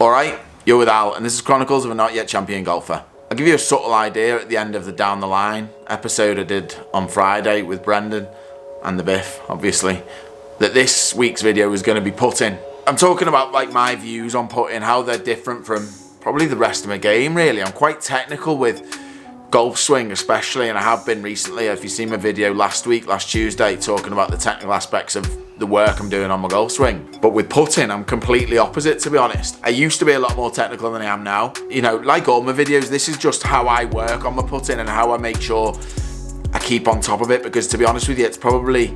Alright, you're with Al, and this is Chronicles of a Not Yet Champion Golfer. I'll give you a subtle idea at the end of the Down the Line episode I did on Friday with Brendan and the Biff, obviously, that this week's video is going to be putting. I'm talking about like my views on putting, how they're different from probably the rest of my game, really. I'm quite technical with golf swing especially, and I have been recently. If you've seen my video last Tuesday, talking about the technical aspects of the work I'm doing on my golf swing. But with putting, I'm completely opposite, to be honest. I used to be a lot more technical than I am now. You know, like all my videos, this is just how I work on my putting and how I make sure I keep on top of it, because to be honest with you, it's probably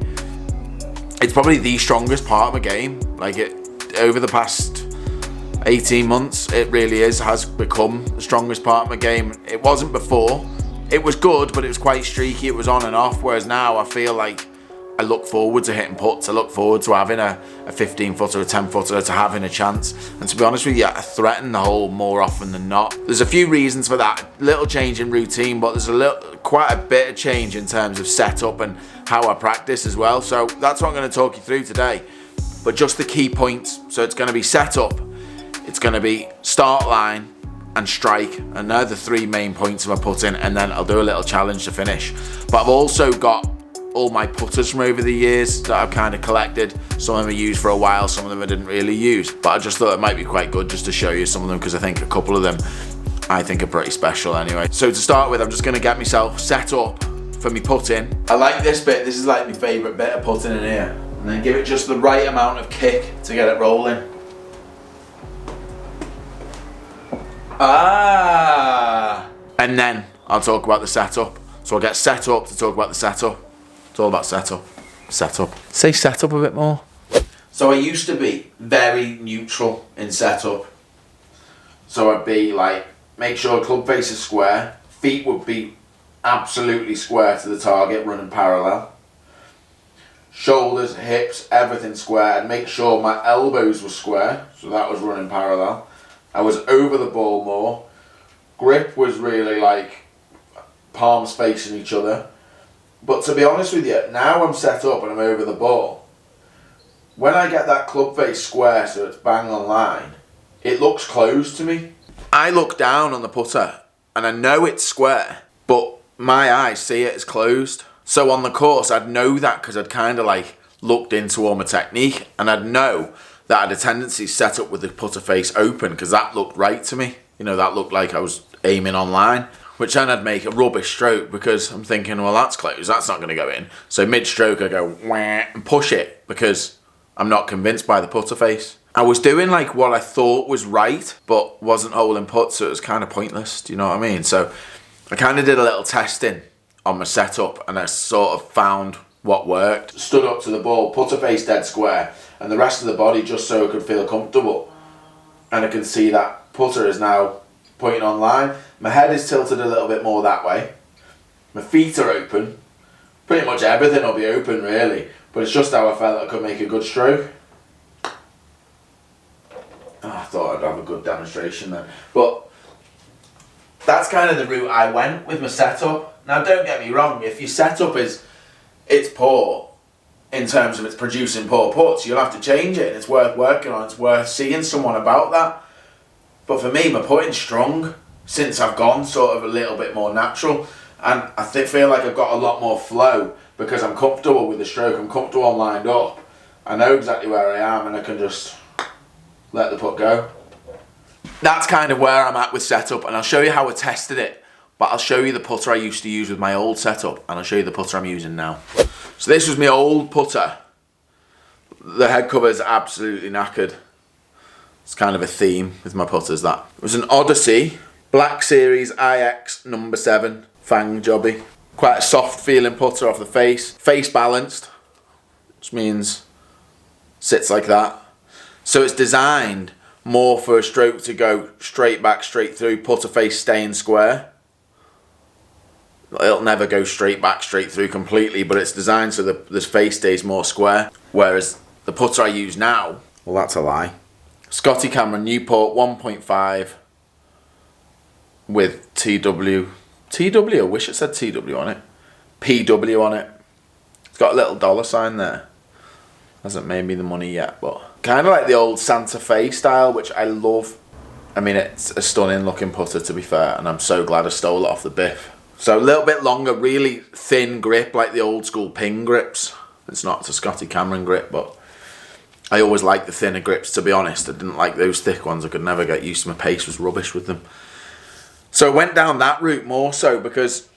the strongest part of my game. Like, over the past 18 months, it really has become the strongest part of my game. It wasn't before. It was good, but it was quite streaky. It was on and off, whereas now I feel like I look forward to hitting putts. I look forward to having a 15-footer, a 10-footer, to having a chance. And to be honest with you, I threaten the hole more often than not. There's a few reasons for that. Little change in routine, but there's quite a bit of change in terms of setup and how I practice as well. So that's what I'm going to talk you through today. But just the key points. So it's going to be setup, it's going to be start line and strike, and they're the three main points of my putting, and then I'll do a little challenge to finish. But I've also got all my putters from over the years that I've kind of collected. Some of them I used for a while, some of them I didn't really use, but I just thought it might be quite good just to show you some of them, because I think a couple of them I think are pretty special anyway. So to start with, I'm just going to get myself set up for me putting. I like this bit. This is like my favourite bit of putting in here. And then give it just the right amount of kick to get it rolling. And then I'll talk about the setup. So I'll get set up to talk about the setup. It's all about setup. Setup. Say setup a bit more. So I used to be very neutral in setup. So I'd be like, make sure club face is square. Feet would be absolutely square to the target, running parallel. Shoulders, hips, everything square. I'd make sure my elbows were square, so that was running parallel. I was over the ball more. Grip was really like palms facing each other. But to be honest with you, now I'm set up and I'm over the ball. When I get that club face square so it's bang on line, it looks closed to me. I look down on the putter and I know it's square, but my eyes see it as closed. So on the course, I'd know that because I'd kind of like looked into all my technique, and I'd know that I had a tendency to set up with the putter face open because that looked right to me. You know, that looked like I was aiming on line, which then I'd make a rubbish stroke because I'm thinking, well, that's closed, that's not going to go in. So mid-stroke, I go wah and push it because I'm not convinced by the putter face. I was doing like what I thought was right, but wasn't holding putts, so it was kind of pointless. Do you know what I mean? So I kind of did a little testing on my setup, and I sort of found what worked. Stood up to the ball, putter face dead square, and the rest of the body just so I could feel comfortable. And I can see that putter is now pointing on line. My head is tilted a little bit more that way. My feet are open. Pretty much everything will be open really, but it's just how I felt I could make a good stroke. I thought I'd have a good demonstration then. But that's kind of the route I went with my setup. Now don't get me wrong, if your setup it's poor in terms of it's producing poor putts, you'll have to change it, and it's worth working on, it's worth seeing someone about that. But for me, my putting's strong since I've gone sort of a little bit more natural, and I feel like I've got a lot more flow because I'm comfortable with the stroke, I'm comfortable on lined up, I know exactly where I am, and I can just let the putt go. That's kind of where I'm at with setup, and I'll show you how I tested it. But I'll show you the putter I used to use with my old setup, and I'll show you the putter I'm using now. So this was my old putter. The head cover is absolutely knackered. It's kind of a theme with my putters, that. It was an Odyssey, Black Series IX number 7, Fang Jobby. Quite a soft feeling putter off the face. Face balanced, which means sits like that. So it's designed more for a stroke to go straight back, straight through, putter face staying square. It'll never go straight back, straight through completely, but it's designed so the face stays more square. Whereas the putter I use now, well, that's a lie. Scotty Cameron Newport 1.5 with TW. TW, I wish it said TW on it. PW on it. It's got a little dollar sign there. Hasn't made me the money yet, but kind of like the old Santa Fe style, which I love. I mean, it's a stunning looking putter, to be fair, and I'm so glad I stole it off the Biff. So a little bit longer, really thin grip, like the old school ping grips. It's not a Scotty Cameron grip, but I always liked the thinner grips, to be honest. I didn't like those thick ones. I could never get used to. My pace was rubbish with them. So I went down that route more so because,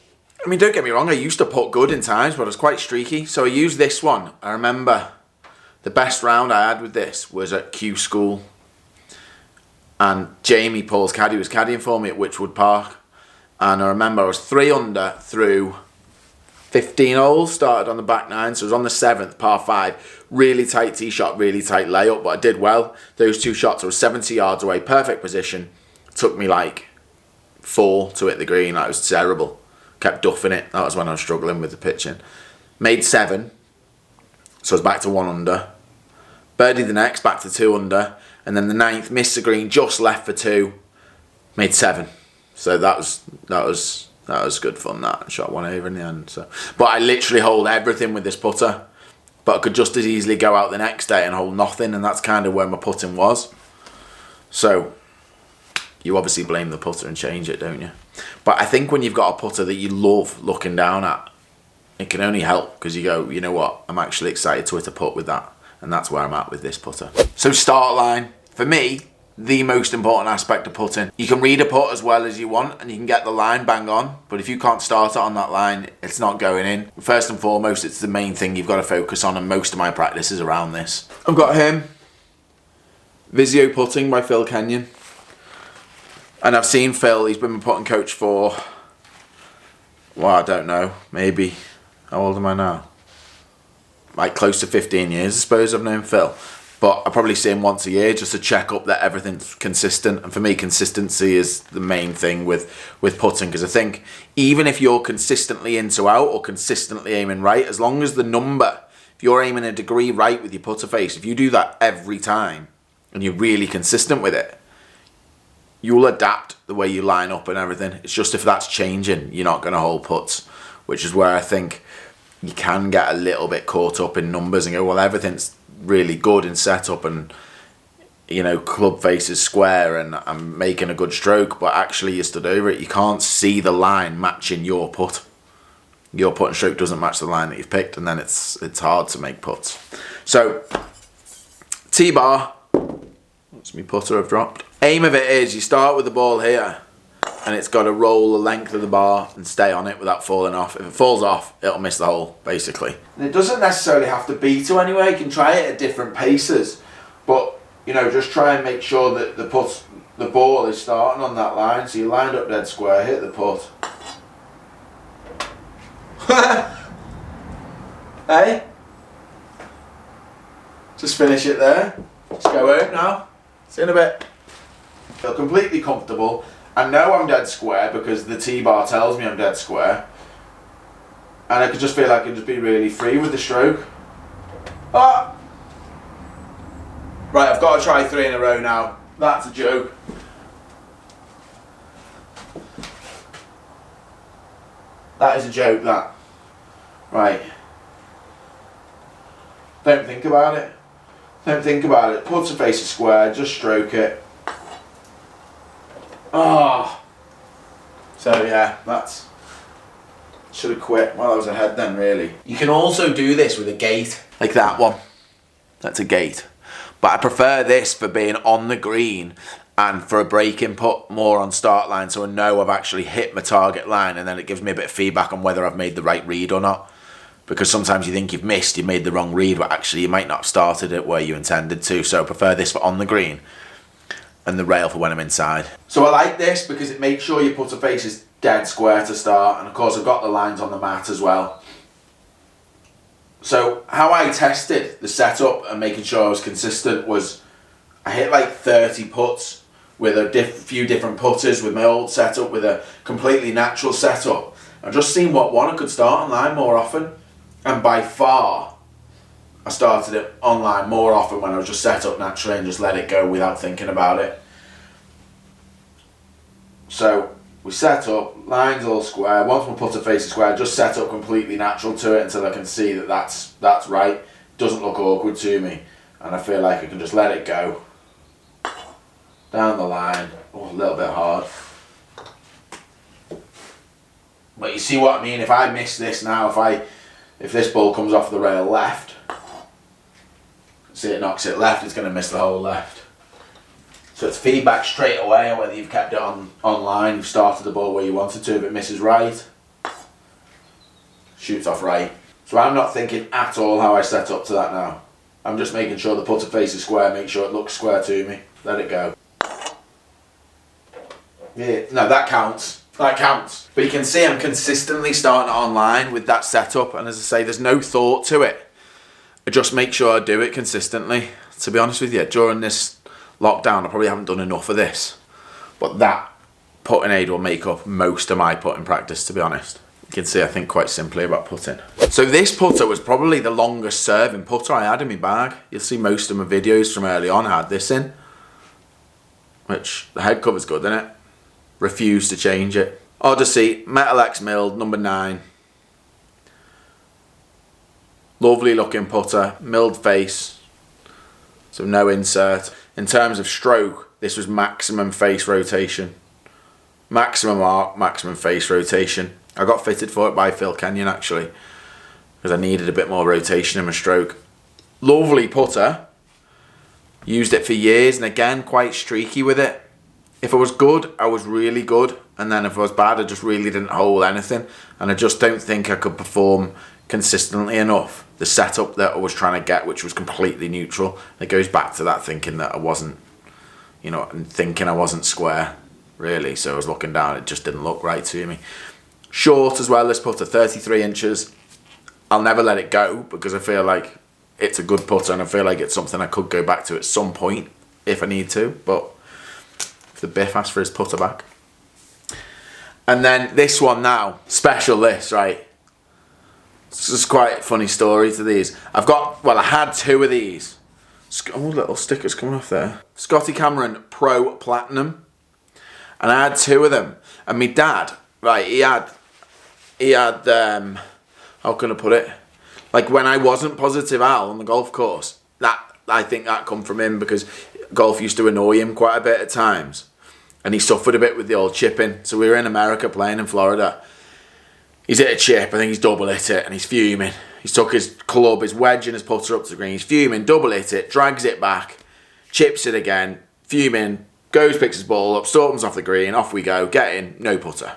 I mean, don't get me wrong, I used to putt good in times, but I was quite streaky. So I used this one. I remember the best round I had with this was at Q School. And Jamie, Paul's caddy, was caddying for me at Witchwood Park. And I remember I was 3 under through 15 holes, started on the back 9. So I was on the 7th, par 5. Really tight tee shot, really tight layup, but I did well. Those 2 shots, I was 70 yards away, perfect position. Took me like 4 to hit the green. That was terrible. Kept duffing it. That was when I was struggling with the pitching. Made 7. So I was back to 1 under. Birdied the next, back to 2 under. And then the 9th, missed the green, just left for 2. Made 7. So that was good fun, that. Shot 1 over in the end. So, but I literally hold everything with this putter. But I could just as easily go out the next day and hold nothing. And that's kind of where my putting was. So you obviously blame the putter and change it, don't you? But I think when you've got a putter that you love looking down at, it can only help because you go, you know what, I'm actually excited to hit a putt with that. And that's where I'm at with this putter. So start line, for me, the most important aspect of putting. You can read a putt as well as you want and you can get the line bang on, but if you can't start it on that line, it's not going in. First and foremost, it's the main thing you've got to focus on, and most of my practice is around this. I've got him, Visio Putting by Phil Kenyon. And I've seen Phil, he's been my putting coach for, well, I don't know, maybe, how old am I now? Like close to 15 years, I suppose I've known Phil. But I probably see him once a year just to check up that everything's consistent. And for me, consistency is the main thing with putting. Because I think even if you're consistently into out or consistently aiming right, as long as the number, if you're aiming a degree right with your putter face, if you do that every time and you're really consistent with it, you'll adapt the way you line up and everything. It's just if that's changing, you're not going to hold putts, which is where I think you can get a little bit caught up in numbers and go, well, everything's really good in setup and, you know, club face is square and I'm making a good stroke, but actually you stood over it. You can't see the line matching your putt. Your putt and stroke doesn't match the line that you've picked, and then it's hard to make putts. So, T-bar, that's my putter I've dropped. Aim of it is you start with the ball here and it's got to roll the length of the bar and stay on it without falling off. If it falls off, it'll miss the hole, basically. And it doesn't necessarily have to be to anywhere. You can try it at different paces, but, you know, just try and make sure that the ball is starting on that line. So you're lined up dead square, hit the putt. Hey? Just finish it there. Let's go home now. See you in a bit. Feel completely comfortable. I know I'm dead square because the T-bar tells me I'm dead square. And I can just feel like I can just be really free with the stroke. Ah! Right, I've got to try 3 in a row now. That's a joke. That is a joke, that. Right. Don't think about it. Don't think about it. Putter face is square, just stroke it. Ah. So yeah, that's... Should have quit while I was ahead then, really. You can also do this with a gate, like that one. That's a gate. But I prefer this for being on the green and for a break-in putt more on start line, so I know I've actually hit my target line, and then it gives me a bit of feedback on whether I've made the right read or not. Because sometimes you think you've missed, you made the wrong read, but actually you might not have started it where you intended to. So I prefer this for on the green and the rail for when I'm inside. So I like this because it makes sure your putter face is dead square to start, and of course I've got the lines on the mat as well. So how I tested the setup and making sure I was consistent was I hit like 30 putts with a few different putters with my old setup, with a completely natural setup. I've just seen what one I could start on line more often, and by far I started it online more often when I was just set up naturally and just let it go without thinking about it. So we set up, lines all square. Once my putter face is square, just set up completely natural to it until I can see that that's right. Doesn't look awkward to me, and I feel like I can just let it go. down the line. Oh, a little bit hard. But you see what I mean? If I miss this now, if this ball comes off the rail left, see it knocks it left, it's going to miss the hole left. So it's feedback straight away, whether you've kept it on line, you've started the ball where you wanted to. If it misses right, shoots off right. So I'm not thinking at all how I set up to that now. I'm just making sure the putter face is square, make sure it looks square to me. Let it go. Yeah, no, that counts. That counts. But you can see I'm consistently starting it on line with that setup, and as I say, there's no thought to it. I just make sure I do it consistently. To be honest with you, during this lockdown, I probably haven't done enough of this. But that putting aid will make up most of my putting practice, to be honest. You can see I think quite simply about putting. So this putter was probably the longest serving putter I had in my bag. You'll see most of my videos from early on I had this in. Which, the head cover's good, isn't it? Refuse to change it. Odyssey, Metal X milled, number 9. Lovely looking putter, milled face, so no insert. In terms of stroke, this was maximum face rotation. Maximum arc, maximum face rotation. I got fitted for it by Phil Kenyon actually, because I needed a bit more rotation in my stroke. Lovely putter. Used it for years, and again, quite streaky with it. If I was good, I was really good. And then if I was bad, I just really didn't hold anything. And I just don't think I could perform consistently enough the setup that I was trying to get, which was completely neutral. It goes back to that thinking that I wasn't, you know, and thinking I wasn't square, really. So I was looking down, it just didn't look right to me. Short as well, this putter, 33 inches. I'll never let it go because I feel like it's a good putter and I feel like it's something I could go back to at some point if I need to. But if the Biff asks for his putter back. And then this one now, special this, right? It's just quite a funny story to these. I've got, well, I had 2 of these. Oh, little stickers coming off there. Scotty Cameron Pro Platinum. And I had 2 of them. And my dad, right, he had, how can I put it? Like when I wasn't positive Al on the golf course, I think that come from him because golf used to annoy him quite a bit at times. And he suffered a bit with the old chipping. So we were in America playing in Florida. He's hit a chip, I think he's double hit it, and he's fuming. He's took his club, his wedge and his putter up to the green. He's fuming, double hit it, drags it back, chips it again, fuming, goes, picks his ball up, storms off the green, off we go, get in, no putter.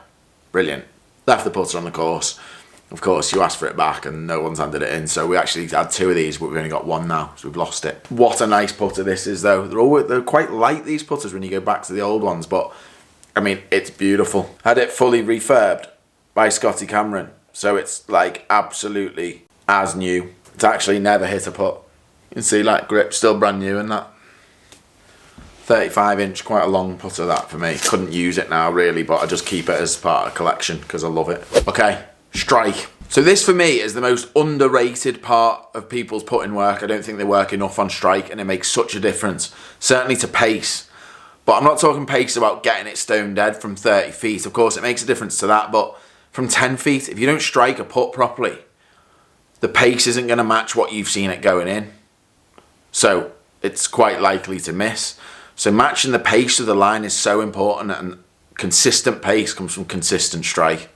Brilliant. Left the putter on the course. Of course, you asked for it back and no one's handed it in. So we actually had 2 of these, but we've only got 1 now, so we've lost it. What a nice putter this is, though. They're quite light, these putters, when you go back to the old ones, but I mean, it's beautiful. Had it fully refurbed by Scotty Cameron, so it's like absolutely as new. It's actually never hit a putt. You can see like grip still brand new in that. 35 inch, quite a long putter that for me. Couldn't use it now really, but I just keep it as part of a collection because I love it. Okay, strike. So this for me is the most underrated part of people's putting work. I don't think they work enough on strike and it makes such a difference. Certainly to pace. But I'm not talking pace about getting it stone dead from 30 feet. Of course it makes a difference to that, but from 10 feet, if you don't strike a putt properly, the pace isn't going to match what you've seen it going in. So it's quite likely to miss. So matching the pace of the line is so important, and consistent pace comes from consistent strike.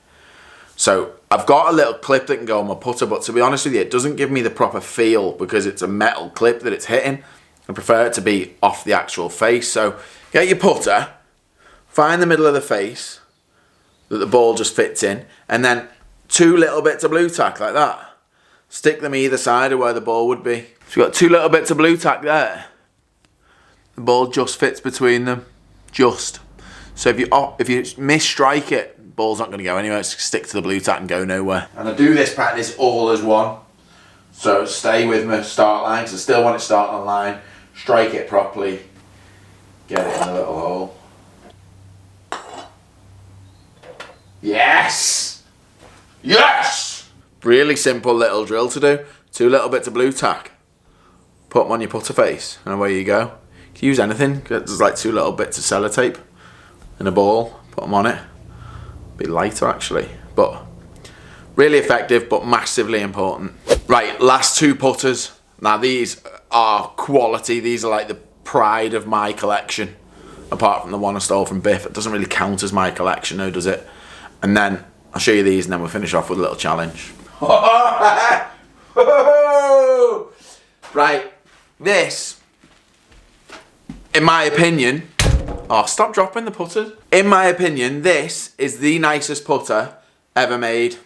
So I've got a little clip that can go on my putter, but to be honest with you, it doesn't give me the proper feel because it's a metal clip that it's hitting. I prefer it to be off the actual face. So get your putter, find the middle of the face that the ball just fits in, and then 2 little bits of blue tack like that. Stick them either side of where the ball would be. So you've got 2 little bits of blue tack there. The ball just fits between them, just. So if you miss-strike it, ball's not going to go anywhere. It's stick to the blue tack and go nowhere. And I do this practice all as one. So stay with me, start line, because I still want it starting on line. Strike it properly. Get it in the little hole. Yes! Yes! Really simple little drill to do. 2 little bits of blue tack. Put them on your putter face, and away you go. You can use anything. There's like 2 little bits of sellotape in a ball. Put them on it. A bit lighter actually, but really effective, but massively important. Right, last 2 putters. Now these are quality. These are like the pride of my collection. apart from the one I stole from Biff. It doesn't really count as my collection, though, does it? And then I'll show you these, and then we'll finish off with a little challenge. Right, this, in my opinion, oh, stop dropping the putters. In my opinion, this is the nicest putter ever made.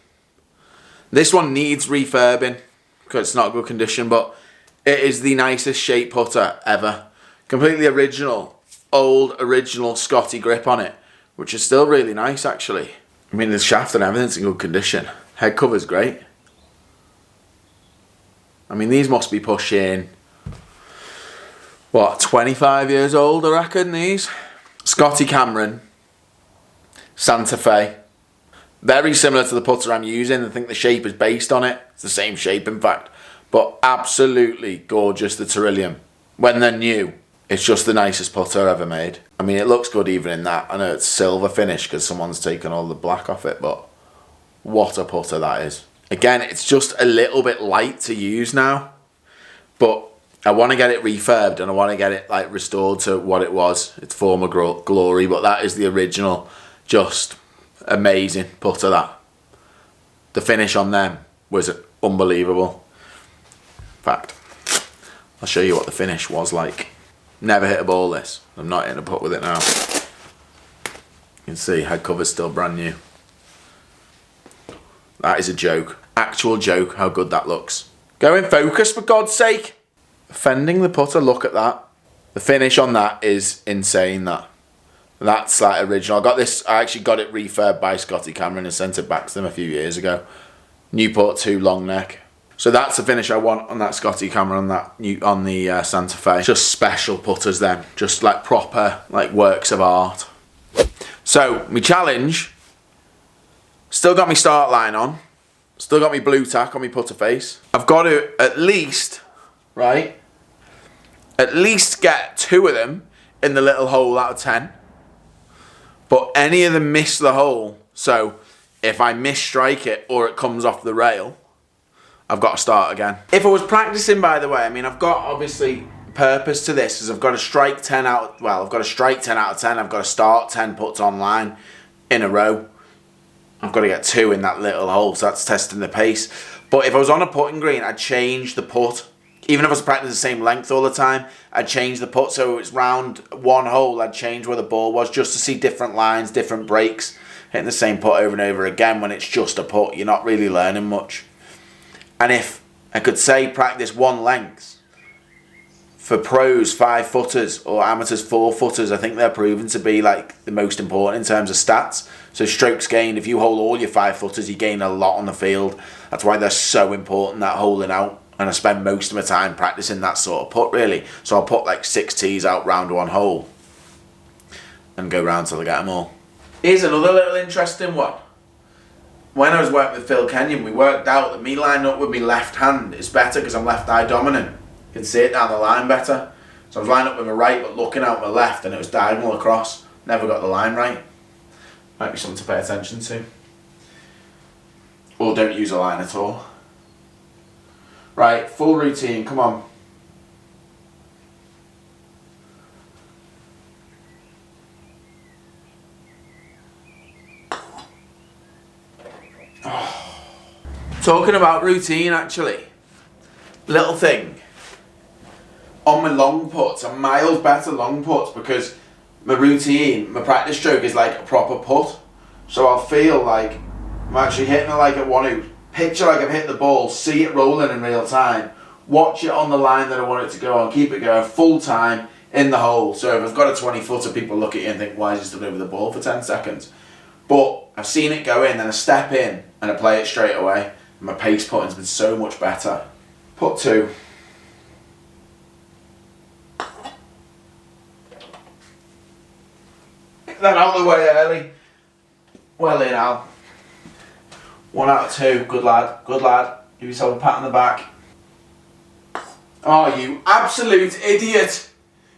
This one needs refurbing because it's not good condition, but it is the nicest shape putter ever. Completely original, old original Scotty grip on it, which is still really nice actually. I mean, the shaft and everything's in good condition. Head cover's great. I mean, these must be pushing, what, 25 years old, I reckon, these? Scotty Cameron, Santa Fe. Very similar to the putter I'm using. I think the shape is based on it. It's the same shape, in fact. But absolutely gorgeous, the Terillium. When they're new, it's just the nicest putter ever made. I mean, it looks good even in that. I know it's silver finish because someone's taken all the black off it, but what a putter that is. Again, it's just a little bit light to use now, but I want to get it refurbed and I want to get it like restored to what it was, its former glory, but that is the original, just amazing putter that. The finish on them was unbelievable. In fact, I'll show you what the finish was like. Never hit a ball this. I'm not hitting a putt with it now. You can see head cover's still brand new. That is a joke. Actual joke how good that looks. Go in focus for God's sake. Fending the putter, look at that. The finish on that is insane, that. That's like original. I actually got it refurbed by Scotty Cameron and sent it back to them a few years ago. Newport 2 long neck. So that's the finish I want on that Scotty Cameron, on the Santa Fe. Just special putters then. Just like proper like works of art. So, my challenge, still got my start line on. Still got my blue tack on my putter face. I've got to at least, right, at least get 2 of them in the little hole out of 10. But any of them miss the hole. So, if I misstrike it or it comes off the rail, I've got to start again. If I was practicing, by the way, I mean, I've got obviously purpose to this is I've got to strike 10 out, well, I've got to strike 10 out of 10. I've got to start 10 putts online in a row. I've got to get 2 in that little hole, so that's testing the pace. But if I was on a putting green, I'd change the putt. Even if I was practicing the same length all the time, I'd change the putt. So it's round 1 hole, I'd change where the ball was just to see different lines, different breaks. Hitting the same putt over and over again when it's just a putt, you're not really learning much. And if I could say practice 1 length, for pros 5 footers or amateurs 4 footers, I think they're proven to be like the most important in terms of stats. So strokes gained, if you hold all your 5 footers, you gain a lot on the field. That's why they're so important, that holding out. And I spend most of my time practicing that sort of putt really. So I'll put like 6 tees out round 1 hole and go round till I get them all. Here's another little interesting one. When I was working with Phil Kenyon, we worked out that me lining up with my left hand is better because I'm left eye dominant. You can see it down the line better. So I was lining up with my right but looking out my left and it was diagonal across. Never got the line right. Might be something to pay attention to. Or don't use a line at all. Right, full routine, come on. Oh. Talking about routine actually. Little thing. On my long putts, I'm miles better long putts because my routine, my practice stroke is like a proper putt. So I'll feel like I'm actually hitting it like I want to. Picture like I've hit the ball, see it rolling in real time, watch it on the line that I want it to go on, keep it going full time in the hole. So if I've got a 20 footer, people look at you and think, why is he stood over the ball for 10 seconds? But I've seen it go in, then I step in and I play it straight away. And my pace putting's been so much better. Putt 2. Get that out of the way early. Well in, Al. 1 out of 2, good lad, good lad. Give yourself a pat on the back. Oh, you absolute idiot.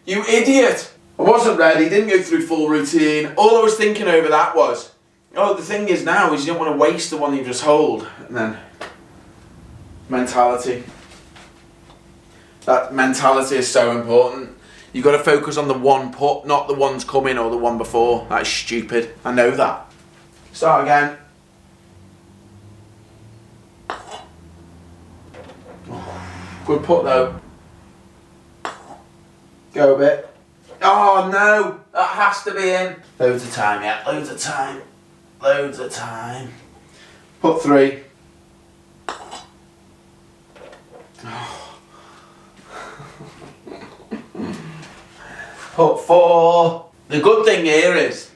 You idiot. I wasn't ready, didn't go through full routine. All I was thinking over that was, oh, the thing is now is you don't want to waste the one you just hold. And then, mentality. That mentality is so important. You've got to focus on the one putt, not the ones coming or the one before. That's stupid. I know that. Start again. Good putt though. Go a bit. Oh no, that has to be in. Loads of time, yeah, loads of time. Loads of time. Putt 3. Putt 4. The good thing here is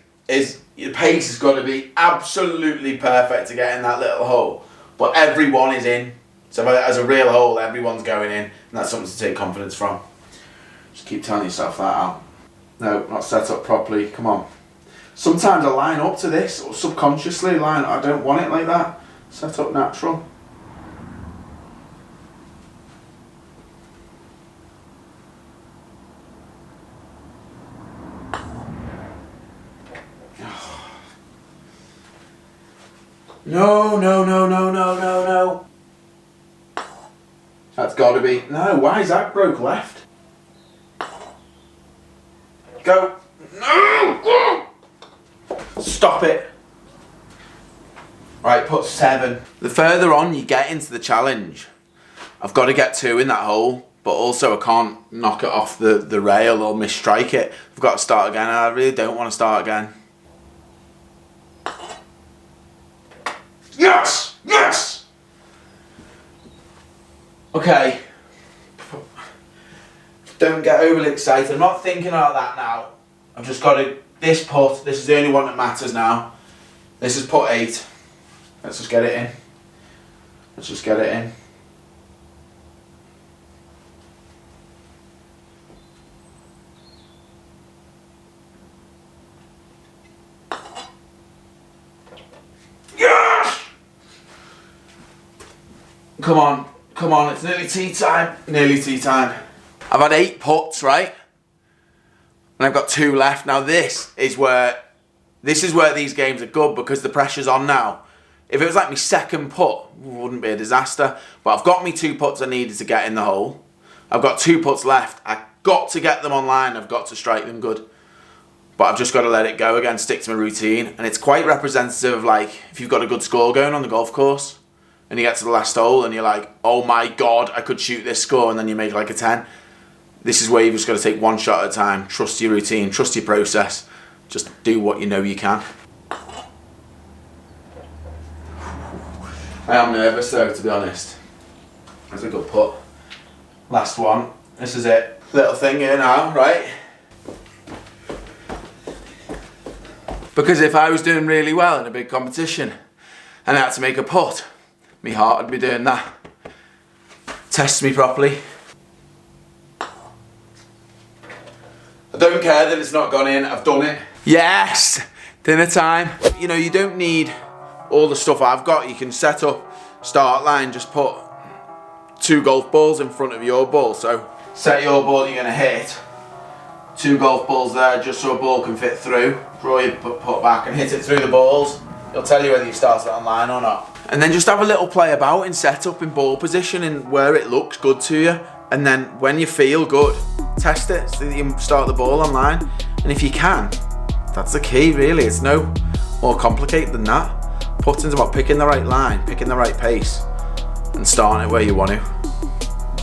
your pace has got to be absolutely perfect to get in that little hole. But everyone is in. So as a real hole, everyone's going in. And that's something to take confidence from. Just keep telling yourself that out. No, not set up properly. Come on. Sometimes I line up to this, or subconsciously line. I don't want it like that. Set up natural. No, no, no, no, no, no, no. That's got to be. No, why is that broke left? Go. No! Stop it. Right, put 7. The further on you get into the challenge, I've got to get 2 in that hole, but also I can't knock it off the rail or misstrike it. I've got to start again. I really don't want to start again. Yes! Yes! Okay. Don't get overly excited. I'm not thinking about that now. I've just got to... This putt, this is the only one that matters now. This is putt 8. Let's just get it in. Let's just get it in. Yes! Come on, come on, it's nearly tea time. Nearly tea time. I've had 8 putts, right? And I've got 2 left. Now this is where these games are good because the pressure's on now. If it was like my second putt, it wouldn't be a disaster. But I've got me 2 putts I needed to get in the hole. I've got 2 putts left. I've got to get them online. I've got to strike them good. But I've just got to let it go again, stick to my routine. And it's quite representative of like if you've got a good score going on the golf course and you get to the last hole and you're like, oh my God, I could shoot this score, and then you make like a 10. This is where you've just got to take one shot at a time. Trust your routine, trust your process. Just do what you know you can. I am nervous though, to be honest. That's a good putt. Last one. This is it. Little thing here now, right? Because if I was doing really well in a big competition and I had to make a putt, my heart would be doing that. Test me properly. I don't care that it's not gone in, I've done it. Yes! Dinner time. You know, you don't need all the stuff I've got. You can set up, start line, just put 2 golf balls in front of your ball. So set your ball you're gonna hit. 2 golf balls there just so a ball can fit through. Draw your putt back and hit it through the balls. It'll tell you whether you started on line or not. And then just have a little play about in setup, in ball position, and where it looks good to you. And then when you feel good, test it so that you start the ball online. And if you can, that's the key really. It's no more complicated than that. Putting's about picking the right line, picking the right pace, and starting it where you want to.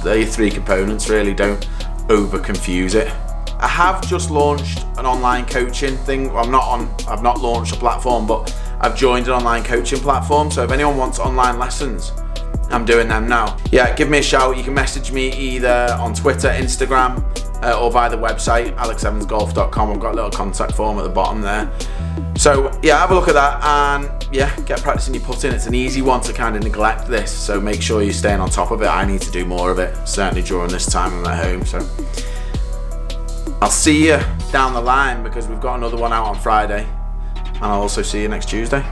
They're your 3 components really, don't over confuse it. I have just launched an online coaching thing. I've not launched a platform, but I've joined an online coaching platform. So if anyone wants online lessons, I'm doing them now. Yeah, give me a shout. You can message me either on Twitter, Instagram, or via the website, alexevansgolf.com. I've got a little contact form at the bottom there. So yeah, have a look at that and yeah, get practicing your putting. It's an easy one to kind of neglect this, so make sure you're staying on top of it. I need to do more of it, certainly during this time I'm at home. So I'll see you down the line because we've got another one out on Friday, and I'll also see you next Tuesday.